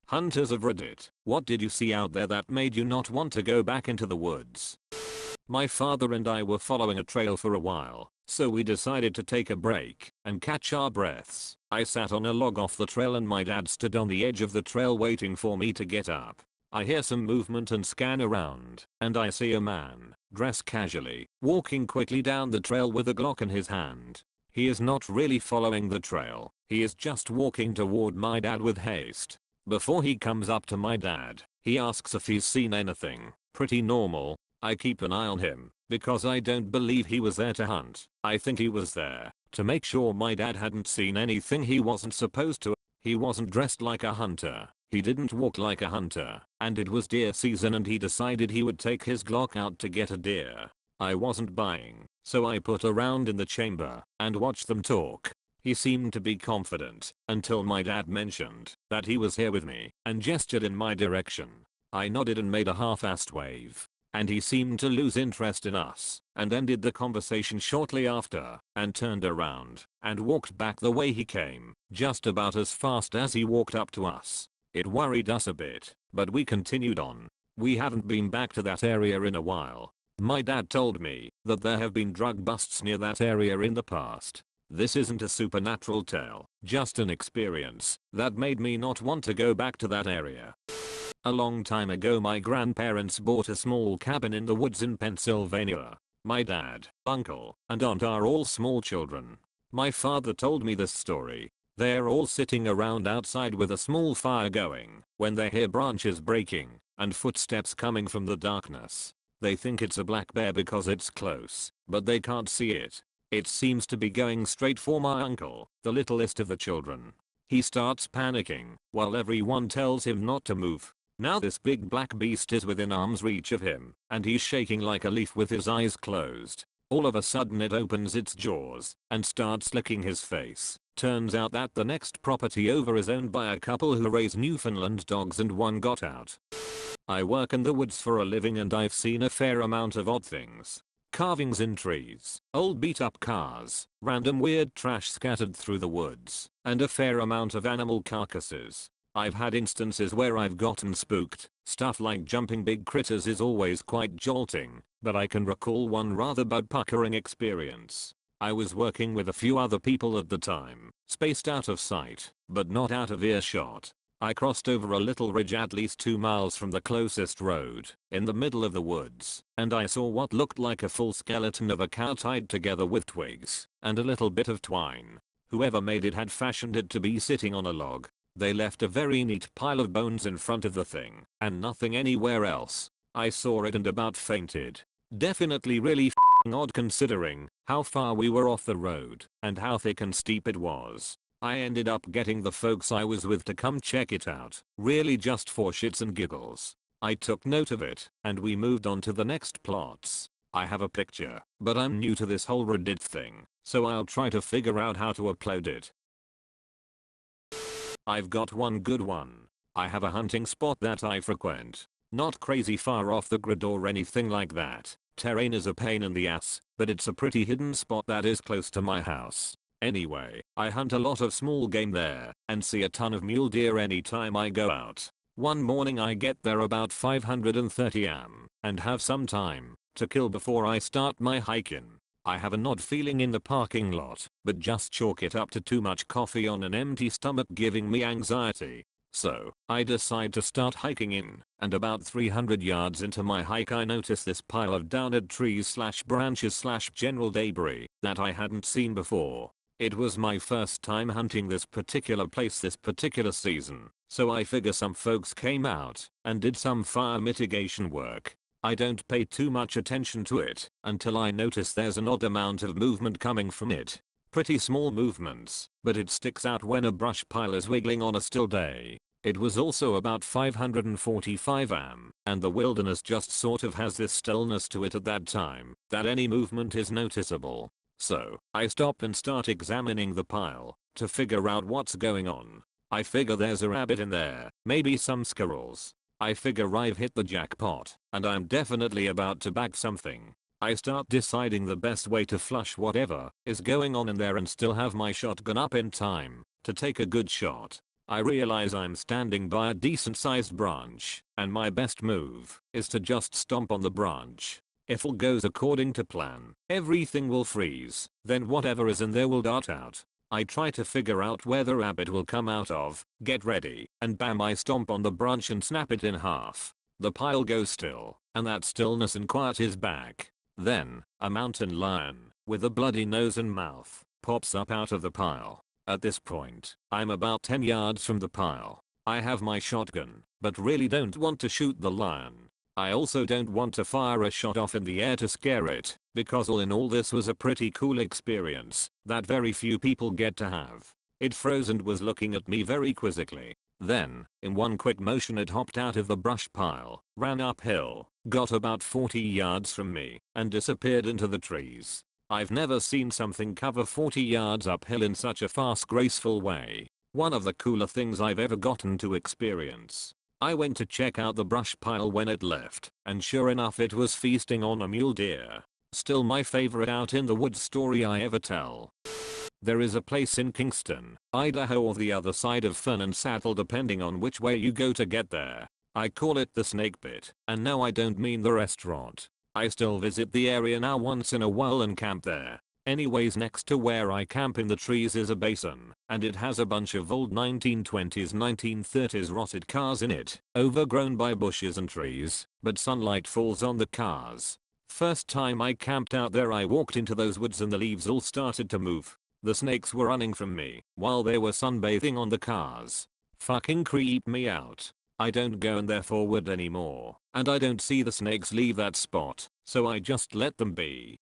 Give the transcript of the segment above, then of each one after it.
Hunters of Reddit, what did you see out there that made you not want to go back into the woods? My father and I were following a trail for a while, so we decided to take a break and catch our breaths. I sat on a log off the trail and my dad stood on the edge of the trail waiting for me to get up. I hear some movement and scan around, and I see a man, dressed casually, walking quickly down the trail with a Glock in his hand. He is not really following the trail, he is just walking toward my dad with haste. Before he comes up to my dad, he asks if he's seen anything. Pretty normal. I keep an eye on him, because I don't believe he was there to hunt. I think he was there to make sure my dad hadn't seen anything he wasn't supposed to. He wasn't dressed like a hunter. He didn't walk like a hunter. And it was deer season and he decided he would take his Glock out to get a deer. I wasn't buying, so I put a round in the chamber and watched them talk. He seemed to be confident until my dad mentioned that he was here with me and gestured in my direction. I nodded and made a half-assed wave, and he seemed to lose interest in us and ended the conversation shortly after and turned around and walked back the way he came, just about as fast as he walked up to us. It worried us a bit, but we continued on. We haven't been back to that area in a while. My dad told me that there have been drug busts near that area in the past. This isn't a supernatural tale, just an experience that made me not want to go back to that area. A long time ago my grandparents bought a small cabin in the woods in Pennsylvania. My dad, uncle, and aunt are all small children. My father told me this story. They're all sitting around outside with a small fire going when they hear branches breaking and footsteps coming from the darkness. They think it's a black bear because it's close, but they can't see it. It seems to be going straight for my uncle, the littlest of the children. He starts panicking while everyone tells him not to move. Now this big black beast is within arm's reach of him, and he's shaking like a leaf with his eyes closed. All of a sudden it opens its jaws and starts licking his face. Turns out that the next property over is owned by a couple who raise Newfoundland dogs and one got out. I work in the woods for a living and I've seen a fair amount of odd things. Carvings in trees, old beat up cars, random weird trash scattered through the woods, and a fair amount of animal carcasses. I've had instances where I've gotten spooked. Stuff like jumping big critters is always quite jolting, but I can recall one rather butt-puckering experience. I was working with a few other people at the time, spaced out of sight, but not out of earshot. I crossed over a little ridge at least 2 miles from the closest road, in the middle of the woods, and I saw what looked like a full skeleton of a cow tied together with twigs and a little bit of twine. Whoever made it had fashioned it to be sitting on a log. They left a very neat pile of bones in front of the thing, and nothing anywhere else. I saw it and about fainted. Definitely really f***ing odd considering how far we were off the road and how thick and steep it was. I ended up getting the folks I was with to come check it out, really just for shits and giggles. I took note of it, and we moved on to the next plots. I have a picture, but I'm new to this whole Reddit thing, so I'll try to figure out how to upload it. I've got one good one. I have a hunting spot that I frequent. Not crazy far off the grid or anything like that. Terrain is a pain in the ass, but it's a pretty hidden spot that is close to my house. Anyway, I hunt a lot of small game there and see a ton of mule deer anytime I go out. One morning I get there about 5:30 am and have some time to kill before I start my hiking. I have an odd feeling in the parking lot, but just chalk it up to too much coffee on an empty stomach giving me anxiety. So, I decide to start hiking in, and about 300 yards into my hike I notice this pile of downed trees / branches / general debris that I hadn't seen before. It was my first time hunting this particular place this particular season, so I figure some folks came out and did some fire mitigation work. I don't pay too much attention to it until I notice there's an odd amount of movement coming from it. Pretty small movements, but it sticks out when a brush pile is wiggling on a still day. It was also about 5:45 am, and the wilderness just sort of has this stillness to it at that time that any movement is noticeable. So, I stop and start examining the pile to figure out what's going on. I figure there's a rabbit in there, maybe some squirrels. I figure I've hit the jackpot, and I'm definitely about to bag something. I start deciding the best way to flush whatever is going on in there and still have my shotgun up in time to take a good shot. I realize I'm standing by a decent sized branch, and my best move is to just stomp on the branch. If all goes according to plan, everything will freeze, then whatever is in there will dart out. I try to figure out where the rabbit will come out of, get ready, and bam, I stomp on the branch and snap it in half. The pile goes still, and that stillness and quiet is back. Then, a mountain lion, with a bloody nose and mouth, pops up out of the pile. At this point, I'm about 10 yards from the pile. I have my shotgun, but really don't want to shoot the lion. I also don't want to fire a shot off in the air to scare it, because all in all this was a pretty cool experience that very few people get to have. It froze and was looking at me very quizzically. Then, in one quick motion it hopped out of the brush pile, ran uphill, got about 40 yards from me, and disappeared into the trees. I've never seen something cover 40 yards uphill in such a fast, graceful way. One of the cooler things I've ever gotten to experience. I went to check out the brush pile when it left, and sure enough it was feasting on a mule deer. Still my favorite out in the woods story I ever tell. There is a place in Kingston, Idaho, or the other side of Fern and Saddle depending on which way you go to get there. I call it the Snake Pit, and no, I don't mean the restaurant. I still visit the area now once in a while and camp there. Anyways, next to where I camp in the trees is a basin, and it has a bunch of old 1920s 1930s rotted cars in it, overgrown by bushes and trees, but sunlight falls on the cars. First time I camped out there I walked into those woods and the leaves all started to move. The snakes were running from me while they were sunbathing on the cars. Fucking creep me out. I don't go in there forward anymore, and I don't see the snakes leave that spot, so I just let them be.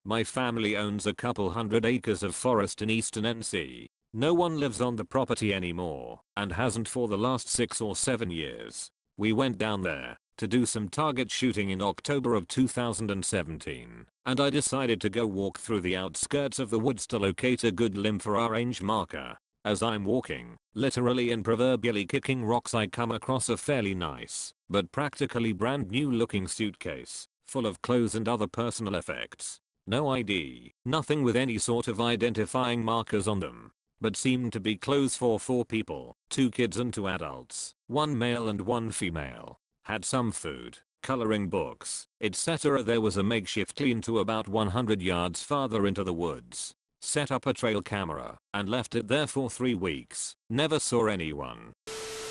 My family owns a couple hundred acres of forest in eastern NC. No one lives on the property anymore, and hasn't for the last 6 or 7 years. We went down there to do some target shooting in October of 2017, and I decided to go walk through the outskirts of the woods to locate a good limb for our range marker. As I'm walking, literally and proverbially kicking rocks, I come across a fairly nice, but practically brand new looking suitcase, full of clothes and other personal effects. No ID, nothing with any sort of identifying markers on them, but seemed to be clothes for 4 people, 2 kids and 2 adults, 1 male and 1 female. Had some food, coloring books, etc. There was a makeshift lean-to about 100 yards farther into the woods. Set up a trail camera and left it there for 3 weeks. Never saw anyone.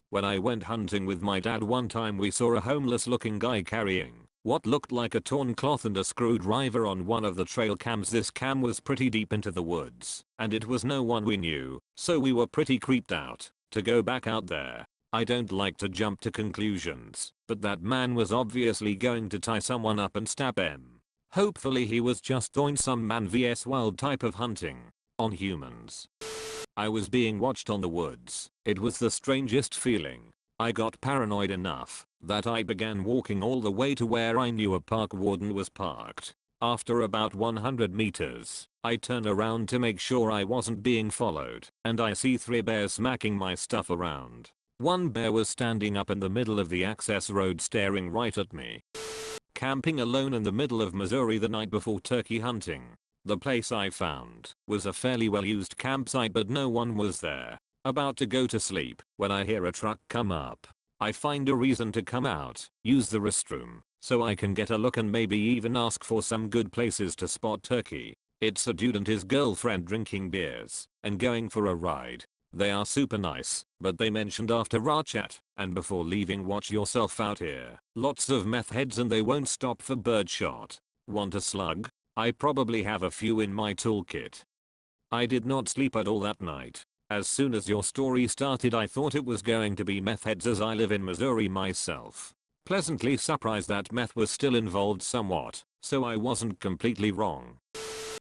When I went hunting with my dad one time, we saw a homeless looking guy carrying what looked like a torn cloth and a screwdriver on one of the trail cams. This cam was pretty deep into the woods, and it was no one we knew, so we were pretty creeped out to go back out there. I don't like to jump to conclusions, but that man was obviously going to tie someone up and stab him. Hopefully he was just doing some man vs wild type of hunting on humans. I was being watched on the woods. It was the strangest feeling. I got paranoid enough that I began walking all the way to where I knew a park warden was parked. After about 100 meters, I turn around to make sure I wasn't being followed, and I see 3 bears smacking my stuff around. One bear was standing up in the middle of the access road staring right at me. Camping alone in the middle of Missouri the night before turkey hunting. The place I found was a fairly well used campsite, but no one was there. About to go to sleep when I hear a truck come up. I find a reason to come out, use the restroom, so I can get a look and maybe even ask for some good places to spot turkey. It's a dude and his girlfriend drinking beers and going for a ride. They are super nice, but they mentioned after our chat and before leaving, watch yourself out here. Lots of meth heads and they won't stop for birdshot. Want a slug? I probably have a few in my toolkit. I did not sleep at all that night. As soon as your story started I thought it was going to be meth heads, as I live in Missouri myself. Pleasantly surprised that meth was still involved somewhat, so I wasn't completely wrong.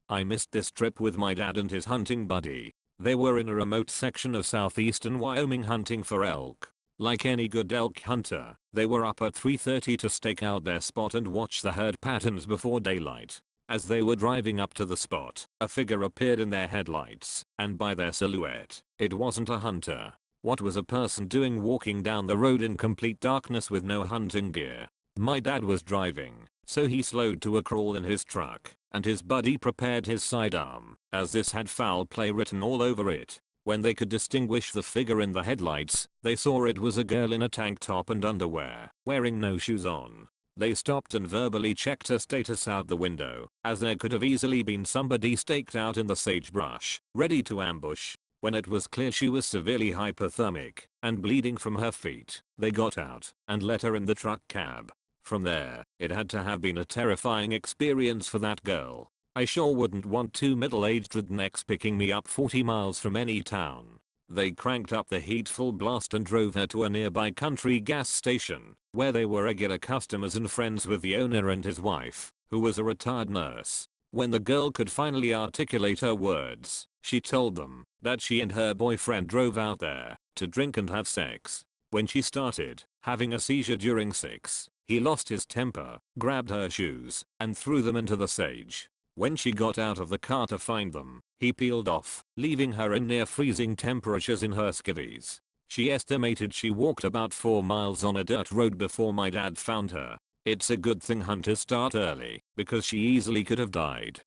I missed this trip with my dad and his hunting buddy. They were in a remote section of southeastern Wyoming hunting for elk. Like any good elk hunter, they were up at 3:30 to stake out their spot and watch the herd patterns before daylight. As they were driving up to the spot, a figure appeared in their headlights, and by their silhouette, it wasn't a hunter. What was a person doing walking down the road in complete darkness with no hunting gear? My dad was driving, so he slowed to a crawl in his truck, and his buddy prepared his sidearm, as this had foul play written all over it. When they could distinguish the figure in the headlights, they saw it was a girl in a tank top and underwear, wearing no shoes on. They stopped and verbally checked her status out the window, as there could have easily been somebody staked out in the sagebrush, ready to ambush. When it was clear she was severely hypothermic and bleeding from her feet, they got out and let her in the truck cab. From there, it had to have been a terrifying experience for that girl. I sure wouldn't want two middle-aged rednecks picking me up 40 miles from any town. They cranked up the heat full blast and drove her to a nearby country gas station, where they were regular customers and friends with the owner and his wife, who was a retired nurse. When the girl could finally articulate her words, she told them that she and her boyfriend drove out there to drink and have sex. When she started having a seizure during sex, he lost his temper, grabbed her shoes, and threw them into the sage. When she got out of the car to find them, he peeled off, leaving her in near freezing temperatures in her skivvies. She estimated she walked about 4 miles on a dirt road before my dad found her. It's a good thing hunters start early, because she easily could have died.